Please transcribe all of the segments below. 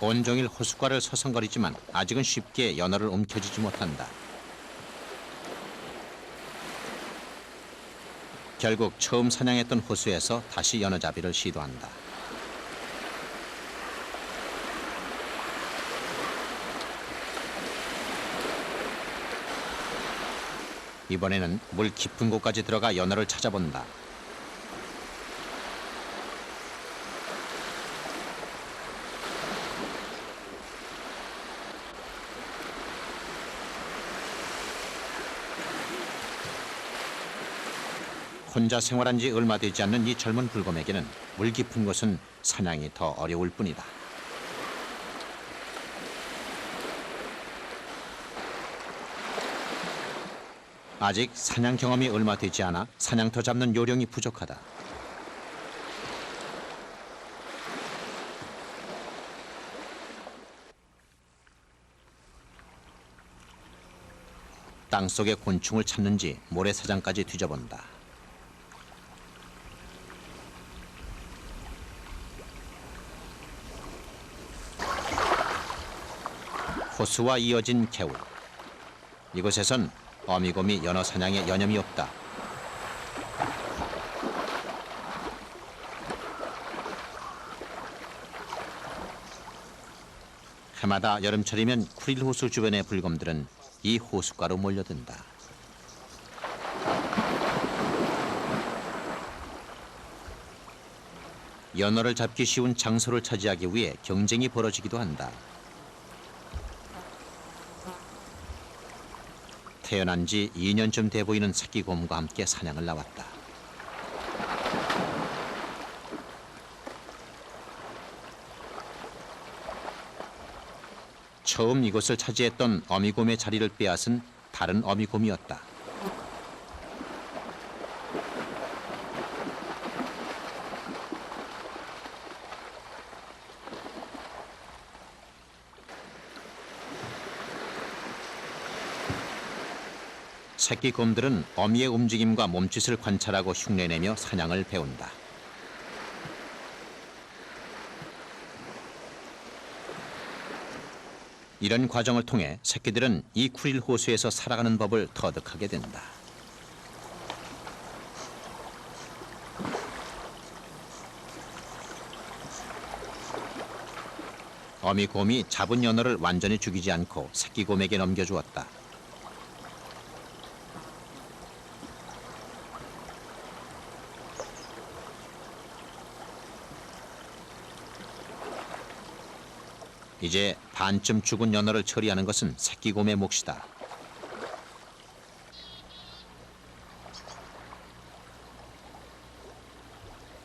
온종일 호숫가를 서성거리지만 아직은 쉽게 연어를 움켜쥐지 못한다. 결국 처음 사냥했던 호수에서 다시 연어잡이를 시도한다. 이번에는 물 깊은 곳까지 들어가 연어를 찾아본다. 혼자 생활한 지 얼마 되지 않는 이 젊은 불곰에게는 물 깊은 곳은 사냥이 더 어려울 뿐이다. 아직 사냥 경험이 얼마 되지 않아 사냥터 잡는 요령이 부족하다. 땅속의 곤충을 찾는지 모래사장까지 뒤져본다. 호수와 이어진 개울. 이곳에선 어미곰이 연어 사냥에 여념이 없다. 해마다 여름철이면 쿠릴 호수 주변의 불곰들은 이 호숫가로 몰려든다. 연어를 잡기 쉬운 장소를 차지하기 위해 경쟁이 벌어지기도 한다. 태어난 지 2년쯤 돼 보이는 새끼곰과 함께 사냥을 나왔다. 처음 이곳을 차지했던 어미곰의 자리를 빼앗은 다른 어미곰이었다. 새끼곰들은 어미의 움직임과 몸짓을 관찰하고 흉내내며 사냥을 배운다. 이런 과정을 통해 새끼들은 이 쿠릴 호수에서 살아가는 법을 터득하게 된다. 어미곰이 잡은 연어를 완전히 죽이지 않고 새끼곰에게 넘겨주었다. 이제 반쯤 죽은 연어를 처리하는 것은 새끼곰의 몫이다.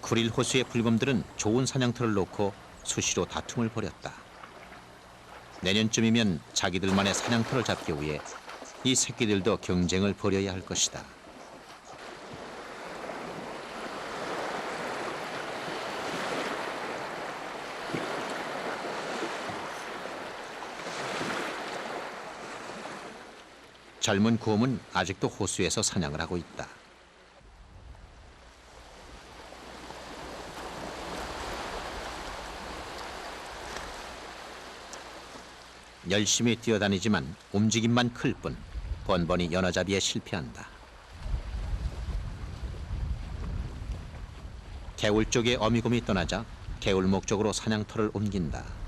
쿠릴 호수의 불곰들은 좋은 사냥터를 놓고 수시로 다툼을 벌였다. 내년쯤이면 자기들만의 사냥터를 잡기 위해 이 새끼들도 경쟁을 벌여야 할 것이다. 젊은 곰은 아직도 호수에서 사냥을 하고 있다. 열심히 뛰어다니지만 움직임만 클 뿐 번번이 연어잡이에 실패한다. 개울 쪽에 어미곰이 떠나자 개울목 쪽으로 사냥터를 옮긴다.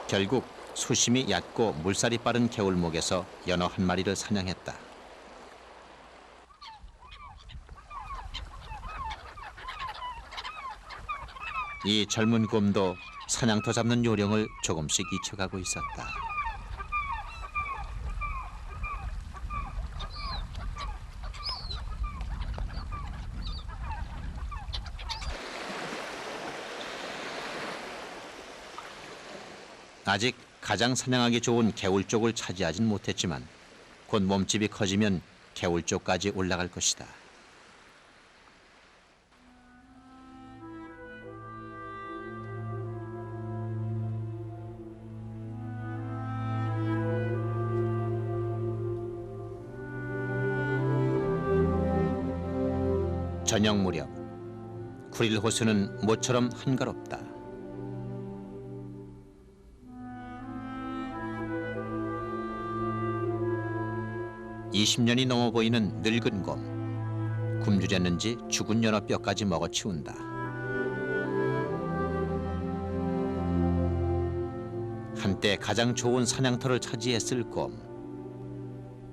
결국 수심이 얕고 물살이 빠른 개울목에서 연어 한 마리를 사냥했다. 이 젊은 곰도 사냥터 잡는 요령을 조금씩 익혀가고 있었다. 아직 가장 사냥하기 좋은 개울 쪽을 차지하진 못했지만 곧 몸집이 커지면 개울 쪽까지 올라갈 것이다. 저녁 무렵 쿠릴 호수는 모처럼 한가롭다. (20년이) 넘어 보이는 늙은 곰. 굶주렸는지 죽은 연어 뼈까지 먹어치운다. 한때 가장 좋은 사냥터를 차지했을 곰.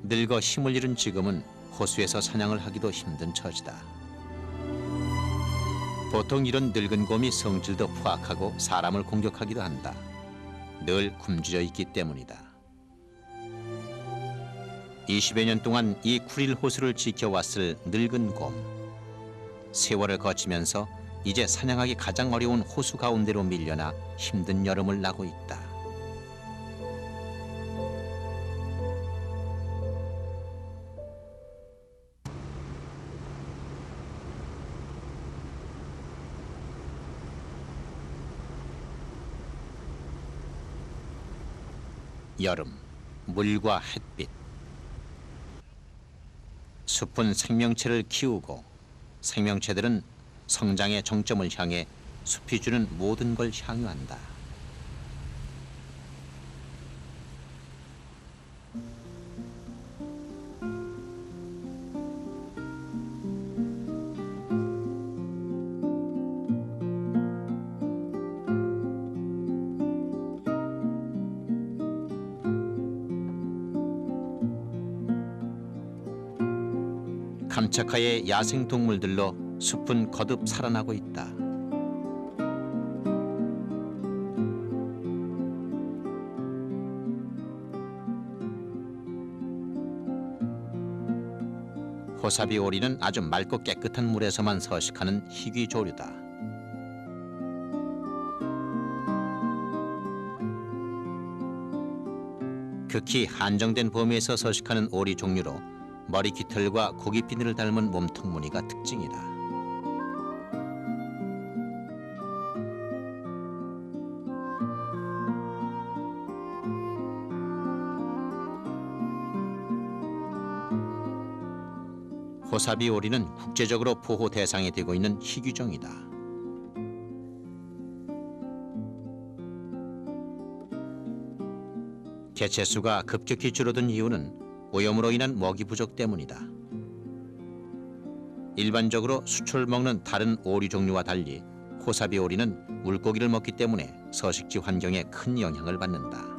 늙어 힘을 잃은 지금은 호수에서 사냥을 하기도 힘든 처지다. 보통 이런 늙은 곰이 성질도 포악하고 사람을 공격하기도 한다. 늘 굶주려 있기 때문이다. 20여 년 동안 이 쿠릴 호수를 지켜왔을 늙은 곰. 세월을 거치면서 이제 사냥하기 가장 어려운 호수 가운데로 밀려나 힘든 여름을 나고 있다. 여름, 물과 햇빛. 숲은 생명체를 키우고 생명체들은 성장의 정점을 향해 숲이 주는 모든 걸 향유한다. 감차카의 야생동물들로 숲은 거듭 살아나고 있다. 호사비 오리는 아주 맑고 깨끗한 물에서만 서식하는 희귀조류다. 극히 한정된 범위에서 서식하는 오리 종류로 머리 깃털과 고기 비늘을 닮은 몸통 무늬가 특징이다. 호사비 오리는 국제적으로 보호 대상이 되고 있는 희귀종이다. 개체수가 급격히 줄어든 이유는 오염으로 인한 먹이 부족 때문이다. 일반적으로 수초를 먹는 다른 오리 종류와 달리 호사비 오리는 물고기를 먹기 때문에 서식지 환경에 큰 영향을 받는다.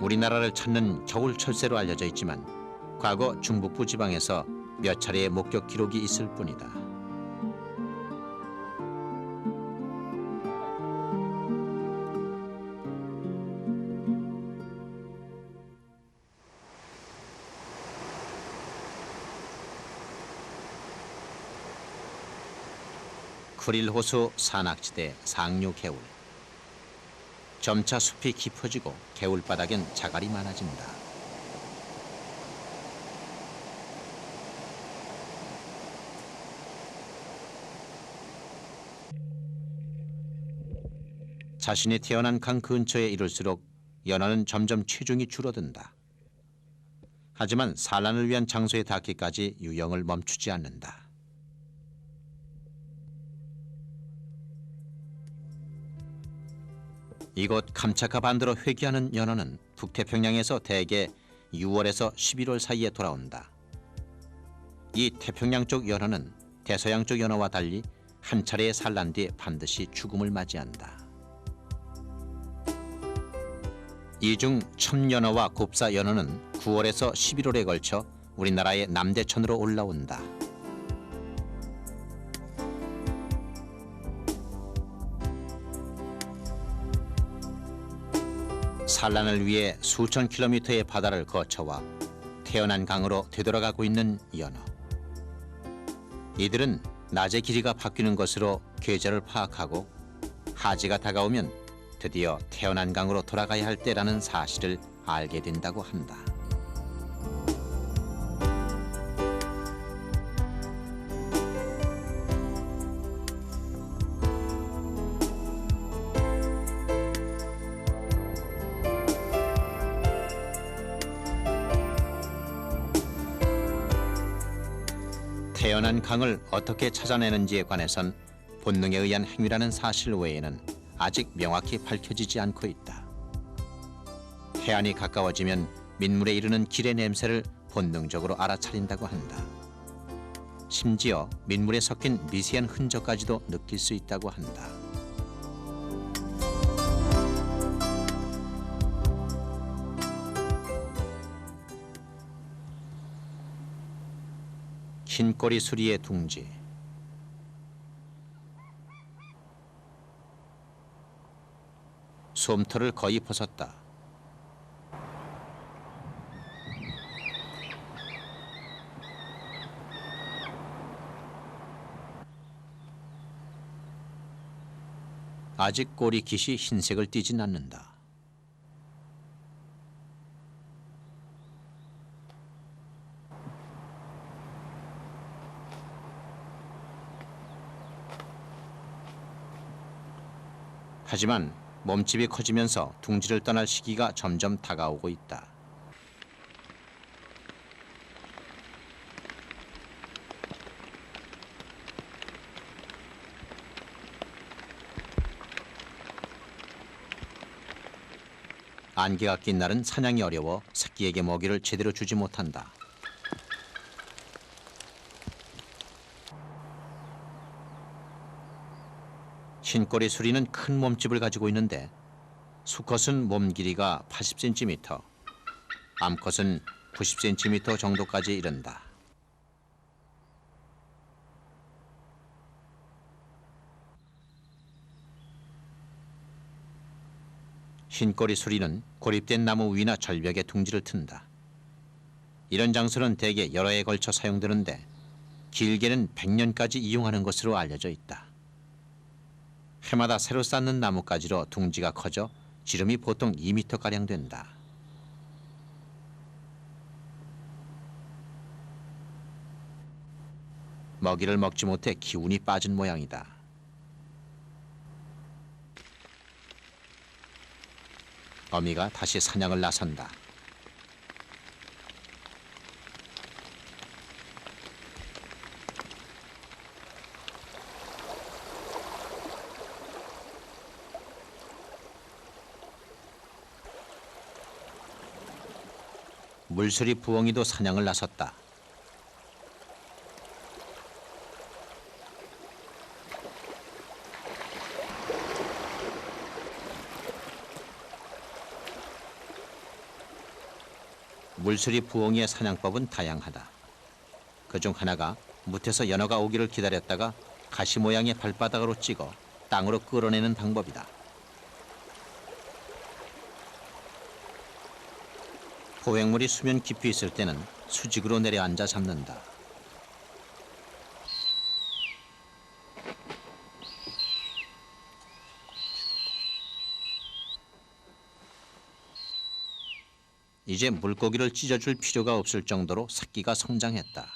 우리나라를 찾는 겨울 철새로 알려져 있지만 과거 중북부 지방에서 몇 차례의 목격 기록이 있을 뿐이다. 쿠릴 호수 산악지대 상류 개울. 점차 숲이 깊어지고 개울바닥엔 자갈이 많아진다. 자신이 태어난 강 근처에 이를수록 연어는 점점 체중이 줄어든다. 하지만 산란을 위한 장소에 닿기까지 유영을 멈추지 않는다. 이곳 감차카 반도로 회귀하는 연어는 북태평양에서 대개 6월에서 11월 사이에 돌아온다. 이 태평양 쪽 연어는 대서양 쪽 연어와 달리 한 차례의 산란 뒤에 반드시 죽음을 맞이한다. 이 중 첨연어와 곱사연어는 9월에서 11월에 걸쳐 우리나라의 남대천으로 올라온다. 산란을 위해 수천 킬로미터의 바다를 거쳐와 태어난 강으로 되돌아가고 있는 연어. 이들은 낮의 길이가 바뀌는 것으로 계절을 파악하고 하지가 다가오면 드디어 태어난 강으로 돌아가야 할 때라는 사실을 알게 된다고 한다. 태어난 강을 어떻게 찾아내는지에 관해선 본능에 의한 행위라는 사실 외에는 아직 명확히 밝혀지지 않고 있다. 해안이 가까워지면 민물에 이르는 길의 냄새를 본능적으로 알아차린다고 한다. 심지어 민물에 섞인 미세한 흔적까지도 느낄 수 있다고 한다. 흰꼬리 수리의 둥지. 솜털을 거의 벗었다. 아직 꼬리 깃이 흰색을 띠진 않는다. 하지만 몸집이 커지면서 둥지를 떠날 시기가 점점 다가오고 있다. 안개가 낀 날은 사냥이 어려워 새끼에게 먹이를 제대로 주지 못한다. 흰꼬리 수리는 큰 몸집을 가지고 있는데 수컷은 몸 길이가 80cm, 암컷은 90cm 정도까지 이른다. 흰꼬리 수리는 고립된 나무 위나 절벽에 둥지를 튼다. 이런 장소는 대개 여러 해에 걸쳐 사용되는데 길게는 100년까지 이용하는 것으로 알려져 있다. 해마다 새로 쌓는 나뭇가지로 둥지가 커져 지름이 보통 2m가량 된다. 먹이를 먹지 못해 기운이 빠진 모양이다. 어미가 다시 사냥을 나선다. 물수리 부엉이도 사냥을 나섰다. 물수리 부엉이의 사냥법은 다양하다. 그중 하나가 무태서 연어가 오기를 기다렸다가 가시 모양의 발바닥으로 찍어 땅으로 끌어내는 방법이다. 포획물이 수면 깊이 있을 때는 수직으로 내려앉아 잡는다. 이제 물고기를 찢어줄 필요가 없을 정도로 새끼가 성장했다.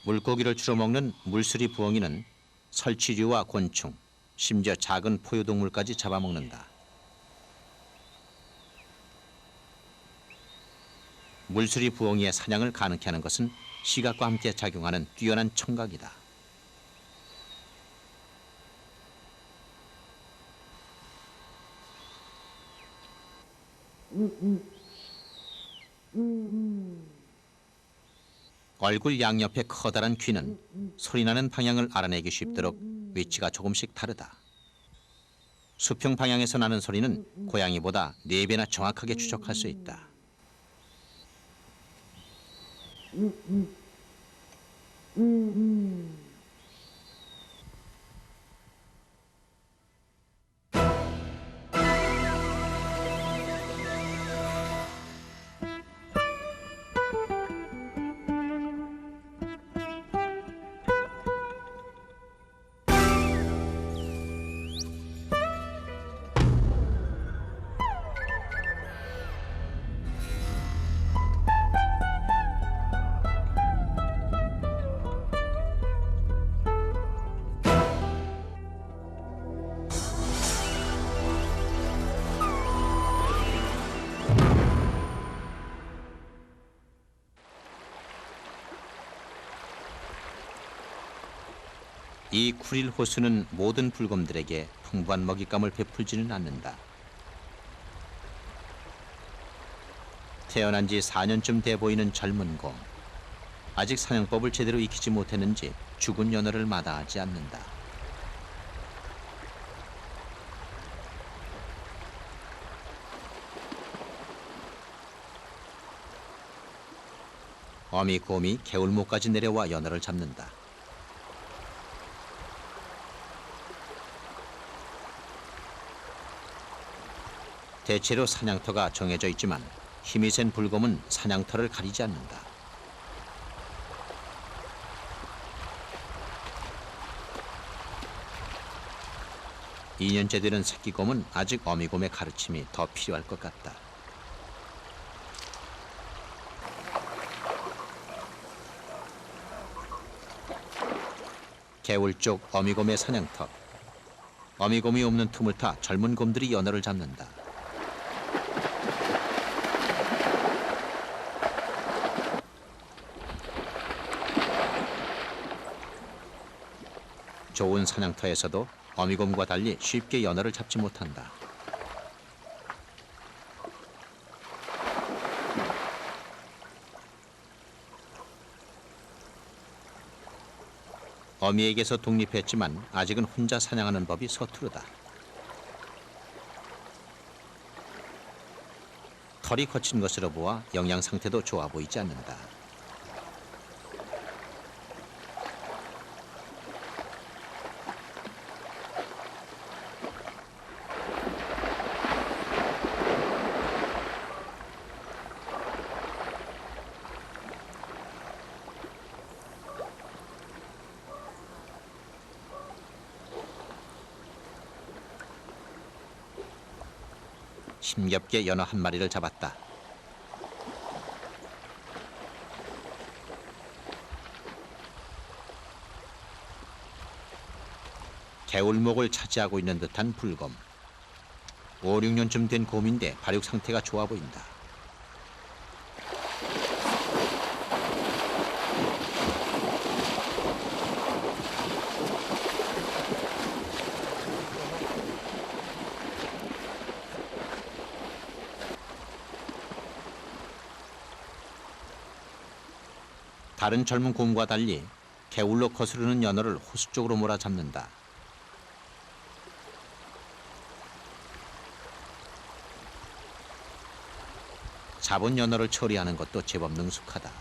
물고기를 주로 먹는 물수리 부엉이는 설치류와 곤충, 심지어 작은 포유동물까지 잡아먹는다. 물수리 부엉이의 사냥을 가능케 하는 것은 시각과 함께 작용하는 뛰어난 청각이다. 얼굴 양옆의 커다란 귀는 소리나는 방향을 알아내기 쉽도록 위치가 조금씩 다르다. 수평 방향에서 나는 소리는 고양이보다 4배나 정확하게 추적할 수 있다. 이 쿠릴 호수는 모든 불곰들에게 풍부한 먹잇감을 베풀지는 않는다. 태어난 지 4년쯤 돼 보이는 젊은 곰. 아직 사냥법을 제대로 익히지 못했는지 죽은 연어를 마다하지 않는다. 어미곰이 개울목까지 내려와 연어를 잡는다. 대체로 사냥터가 정해져 있지만 힘이 센 불곰은 사냥터를 가리지 않는다. (2년째) 되는 새끼곰은 아직 어미곰의 가르침이 더 필요할 것 같다. 개울 쪽 어미곰의 사냥터. 어미곰이 없는 틈을 타 젊은 곰들이 연어를 잡는다. 좋은 사냥터에서도 어미곰과 달리 쉽게 연어를 잡지 못한다. 어미에게서 독립했지만 아직은 혼자 사냥하는 법이 서투르다. 털이 거친 것으로 보아 영양 상태도 좋아 보이지 않는다. 힘겹게 연어 한 마리를 잡았다. 개울목을 차지하고 있는 듯한 불곰. 5, 6년쯤 된 곰인데 발육 상태가 좋아 보인다. 다른 젊은 곰과 달리 개울로 거스르는 연어를 호수 쪽으로 몰아잡는다. 잡은 연어를 처리하는 것도 제법 능숙하다.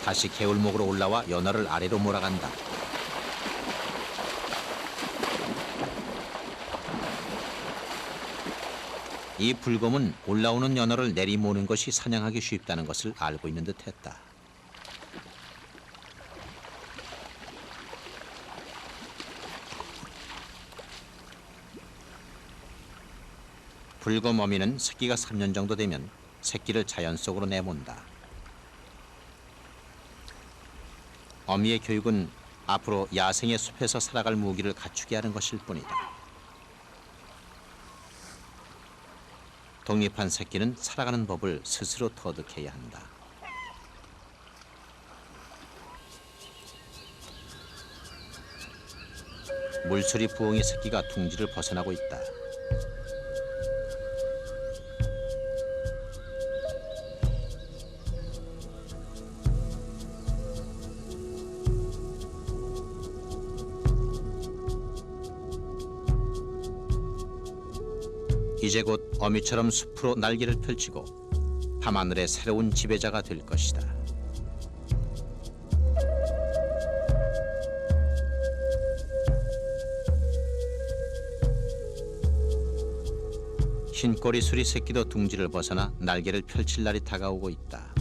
다시 개울목으로 올라와 연어를 아래로 몰아간다. 이 불곰은 올라오는 연어를 내리모는 것이 사냥하기 쉽다는 것을 알고 있는 듯했다. 불곰 어미는 새끼가 3년 정도 되면 새끼를 자연 속으로 내몬다. 어미의 교육은 앞으로 야생의 숲에서 살아갈 무기를 갖추게 하는 것일 뿐이다. 독립한 새끼는 살아가는 법을 스스로 터득해야 한다. 물소리 부엉이 새끼가 둥지를 벗어나고 있다. 이제 곧 어미처럼 숲으로 날개를 펼치고 밤하늘의 새로운 지배자가 될 것이다. 흰꼬리 수리 새끼도 둥지를 벗어나 날개를 펼칠 날이 다가오고 있다.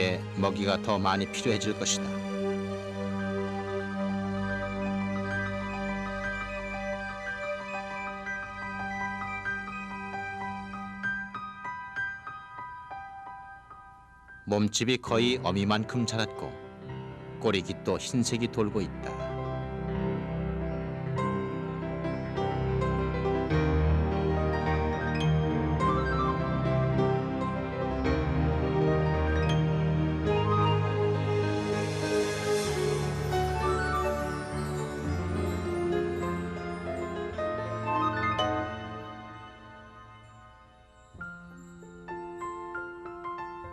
이제 먹이가 더 많이 필요해질 것이다. 몸집이 거의 어미만큼 자랐고 꼬리깃도 흰색이 돌고 있다.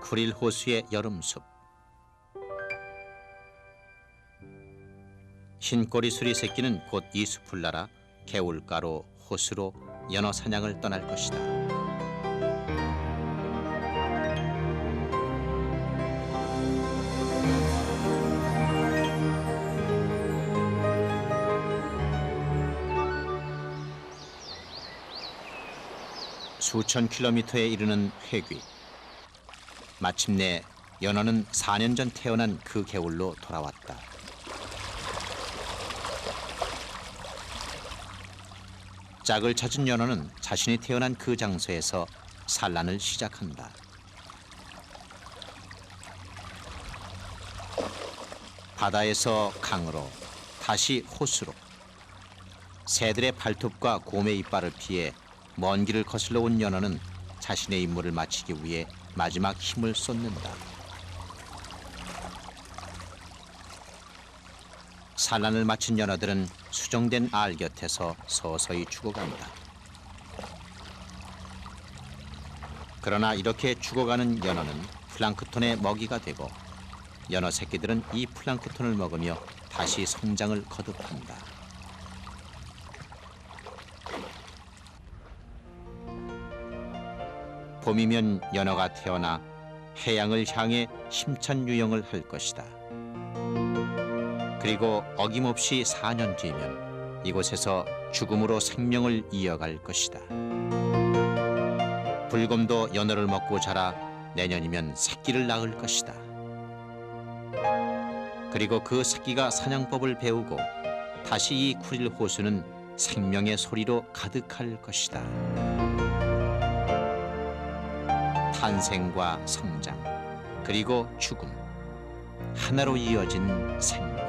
쿠릴 호수의 여름숲. 흰꼬리 수리 새끼는 곧 이 숲을 날아 개울가로 호수로 연어 사냥을 떠날 것이다. 수천 킬로미터에 이르는 회귀. 마침내 연어는 4년 전 태어난 그 개울로 돌아왔다. 짝을 찾은 연어는 자신이 태어난 그 장소에서 산란을 시작한다. 바다에서 강으로, 다시 호수로. 새들의 발톱과 곰의 이빨을 피해 먼 길을 거슬러 온 연어는 자신의 임무를 마치기 위해 마지막 힘을 쏟는다. 산란을 마친 연어들은 수정된 알 곁에서 서서히 죽어간다. 그러나 이렇게 죽어가는 연어는 플랑크톤의 먹이가 되고 연어 새끼들은 이 플랑크톤을 먹으며 다시 성장을 거듭한다. 봄이면 연어가 태어나 해양을 향해 힘찬 유영을 할 것이다. 그리고 어김없이 4년 뒤면 이곳에서 죽음으로 생명을 이어갈 것이다. 불곰도 연어를 먹고 자라 내년이면 새끼를 낳을 것이다. 그리고 그 새끼가 사냥법을 배우고 다시 이 쿠릴 호수는 생명의 소리로 가득할 것이다. 탄생과 성장, 그리고 죽음, 하나로 이어진 생명.